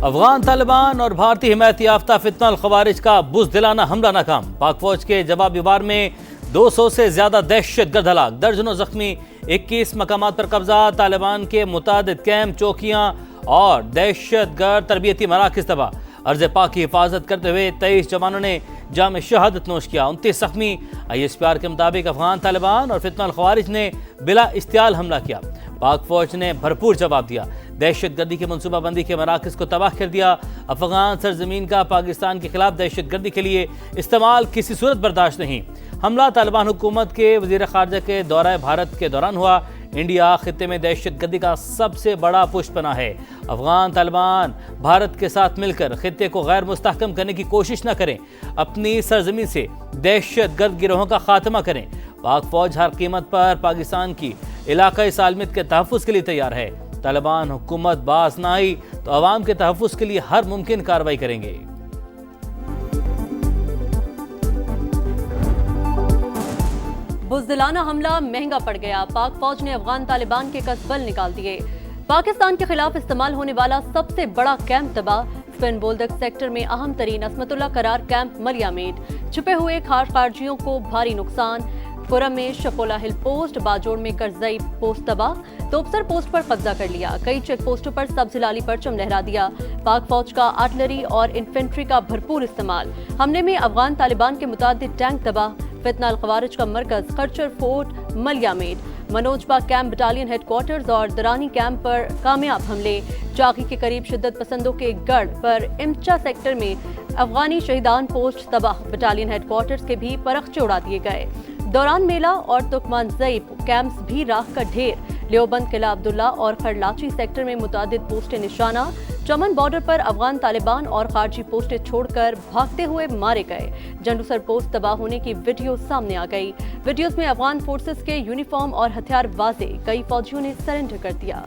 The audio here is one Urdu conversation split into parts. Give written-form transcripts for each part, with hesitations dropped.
افغان طالبان اور بھارتی حمایت یافتہ فتنہ الخوارج کا بزدلانہ حملہ ناکام۔ پاک فوج کے جوابی وار میں 200 سے زیادہ دہشت گرد ہلاک، درجنوں زخمی، 21 مقامات پر قبضہ، طالبان کے متعدد کیمپ، چوکیاں اور دہشت گرد تربیتی مراکز تباہ۔ ارض پاک کی حفاظت کرتے ہوئے 23 جوانوں نے جام شہادت نوش کیا، 29 زخمی۔ ISPR کے مطابق افغان طالبان اور فتنہ الخوارج نے بلا اشتعال حملہ کیا۔ پاک فوج نے بھرپور جواب دیا، دہشت گردی کی منصوبہ بندی کے مراکز کو تباہ کر دیا۔ افغان سرزمین کا پاکستان کے خلاف دہشت گردی کے لیے استعمال کسی صورت برداشت نہیں۔ حملہ طالبان حکومت کے وزیر خارجہ کے دورہ بھارت کے دوران ہوا۔ انڈیا خطے میں دہشت گردی کا سب سے بڑا پشت پناہ ہے۔ افغان طالبان بھارت کے ساتھ مل کر خطے کو غیر مستحکم کرنے کی کوشش نہ کریں، اپنی سرزمین سے دہشت گرد گروہوں کا خاتمہ کریں۔ پاک فوج ہر قیمت پر پاکستان کی علاقائی سالمیت کے تحفظ کے لیے تیار ہے۔ طالبان حکومت باز نہ آئی تو عوام کے تحفظ کے لیے ہر ممکن کارروائی کریں گے۔ بزدلانہ حملہ مہنگا پڑ گیا، پاک فوج نے افغان طالبان کے قصبل نکال دیے۔ پاکستان کے خلاف استعمال ہونے والا سب سے بڑا کیمپ تباہ، سپن بولدک سیکٹر میں اہم ترین عصمت اللہ قرار کیمپ ملیا میٹ، چھپے ہوئے خارجیوں کو بھاری نقصان۔ پورم میں شپولا ہل پوسٹ، باجوڑ میں کرزئی پوسٹ تباہ، توپسر پوسٹ پر قبضہ کر لیا، کئی چیک پوسٹوں پر سبز لالی پرچم لہرا دیا۔ پاک فوج کا آرٹلری اور انفینٹری کا بھرپور استعمال، حملے میں افغان طالبان کے متعدد ٹینک تباہ۔ فتنہ الخوارج کا مرکز خرچر فورٹ ملیا میٹ، منوج باغ کیمپ بٹالین ہیڈ کوارٹرز اور درانی کیمپ پر کامیاب حملے۔ چاغی کے قریب شدت پسندوں کے گڑھ پر امچا سیکٹر میں افغانی شہیدان پوسٹ تباہ، بٹالین ہیڈ کوارٹرز کے بھی پرخچے اڑا دیے گئے۔ دوران میلہ اور ترکمان زیب کیمپس بھی راکھ کا ڈھیر، لیوبند قلعہ عبداللہ اور خرلاچی سیکٹر میں متعدد پوسٹیں نشانہ۔ چمن بارڈر پر افغان طالبان اور خارجی پوسٹیں چھوڑ کر بھاگتے ہوئے مارے گئے، جنڈوسر پوسٹ تباہ ہونے کی ویڈیو سامنے آ گئی۔ ویڈیوز میں افغان فورسز کے یونیفارم اور ہتھیار واضح، کئی فوجیوں نے سرنڈر کر دیا۔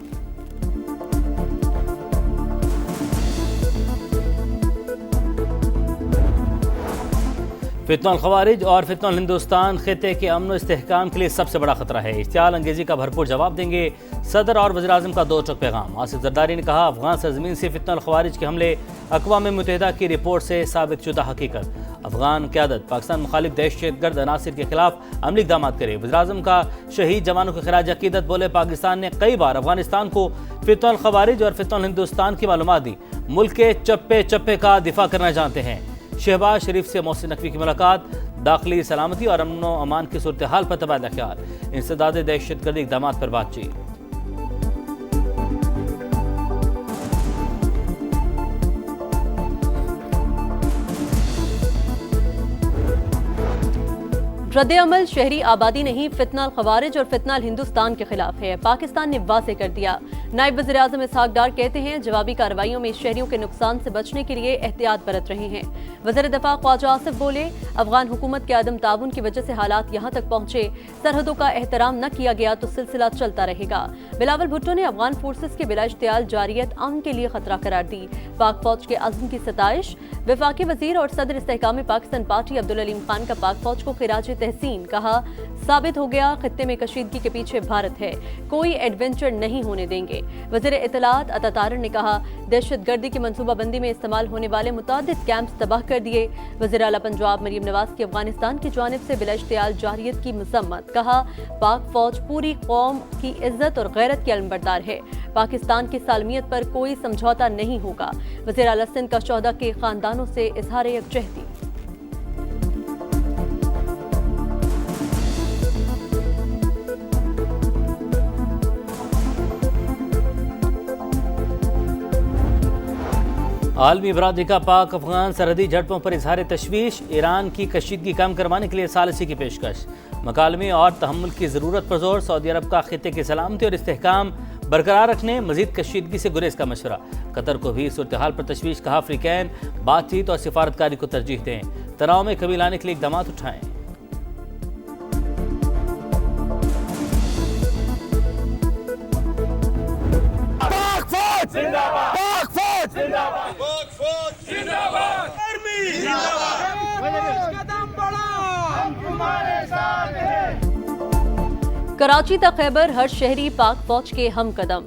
فتنہ الخوارج اور فتنہ الہندوستان خطے کے امن و استحکام کے لیے سب سے بڑا خطرہ ہے، اشتعال انگیزی کا بھرپور جواب دیں گے۔ صدر اور وزیر اعظم کا دو ٹوک پیغام۔ آصف زرداری نے کہا، افغان سرزمین سے فتنہ الخوارج کے حملے اقوام متحدہ کی رپورٹ سے ثابت شدہ حقیقت۔ افغان قیادت پاکستان مخالف دہشت گرد عناصر کے خلاف عملی اقدامات کرے۔ وزیر اعظم کا شہید جوانوں کو خراج عقیدت، بولے پاکستان نے کئی بار افغانستان کو فتنہ الخوارج اور فتنہ الہندوستان کی معلومات دی، ملک کے چپے چپے کا دفاع کرنا جانتے ہیں۔ شہباز شریف سے محسن نقوی کی ملاقات، داخلی سلامتی اور امن و امان کی صورتحال پر تبادلہ خیال، انسداد دہشت گردی اقدامات پر بات چیت۔ رد عمل شہری آبادی نہیں، فتنہ الخوارج اور فتنہ الہندوستان کے خلاف ہے، پاکستان نے واضح کر دیا۔ نائب وزیر اعظم اسحاق ڈار کہتے ہیں، جوابی کارروائیوں میں شہریوں کے نقصان سے بچنے کے لیے احتیاط برت رہے ہیں۔ وزیر دفاع خواجہ آصف بولے، افغان حکومت کے عدم تعاون کی وجہ سے حالات یہاں تک پہنچے، سرحدوں کا احترام نہ کیا گیا تو سلسلہ چلتا رہے گا۔ بلاول بھٹو نے افغان فورسز کے بلا اشتعال جارحیت امن کے لیے خطرہ قرار دی، پاک فوج کے عزم کی ستائش۔ وفاقی وزیر اور صدر استحکام پاکستان پارٹی عبدالعلیم خان کا پاک فوج کو خراج تحسین، کہا ثابت ہو گیا خطے میں کشیدگی کے پیچھے بھارت ہے، کوئی ایڈونچر نہیں ہونے دیں گے۔ وزیر اطلاعات عطا طاہر نے کہا، دہشت گردی کی منصوبہ بندی میں استعمال ہونے والے متعدد کیمپس تباہ کر دیے۔ وزیر اعلیٰ پنجاب مریم نواز کی افغانستان کی جانب سے بلا اشتعال جارحیت کی مذمت، کہا پاک فوج پوری قوم کی عزت اور غیرت کی علمبردار ہے، پاکستان کی سالمیت پر کوئی سمجھوتا نہیں ہوگا۔ وزیر اعلیٰ سندھ کا شہداء کے خاندانوں سے اظہار یکجہتی۔ عالمی برادری کا پاک افغان سرحدی جھڑپوں پر اظہار تشویش، ایران کی کشیدگی کم کروانے کے لیے ثالثی کی پیشکش، مکالمے اور تحمل کی ضرورت پر زور، سعودی عرب کا خطے کی سلامتی اور استحکام برقرار رکھنے، مزید کشیدگی سے گریز کا مشورہ، قطر کو بھی صورتحال پر تشویش، کہا افریقین بات چیت اور سفارتکاری کو ترجیح دیں، تناؤ میں کمی لانے کے لیے اقدامات اٹھائیں۔ کراچی تا خیبر ہر شہری پاک فوج کے ہم قدم،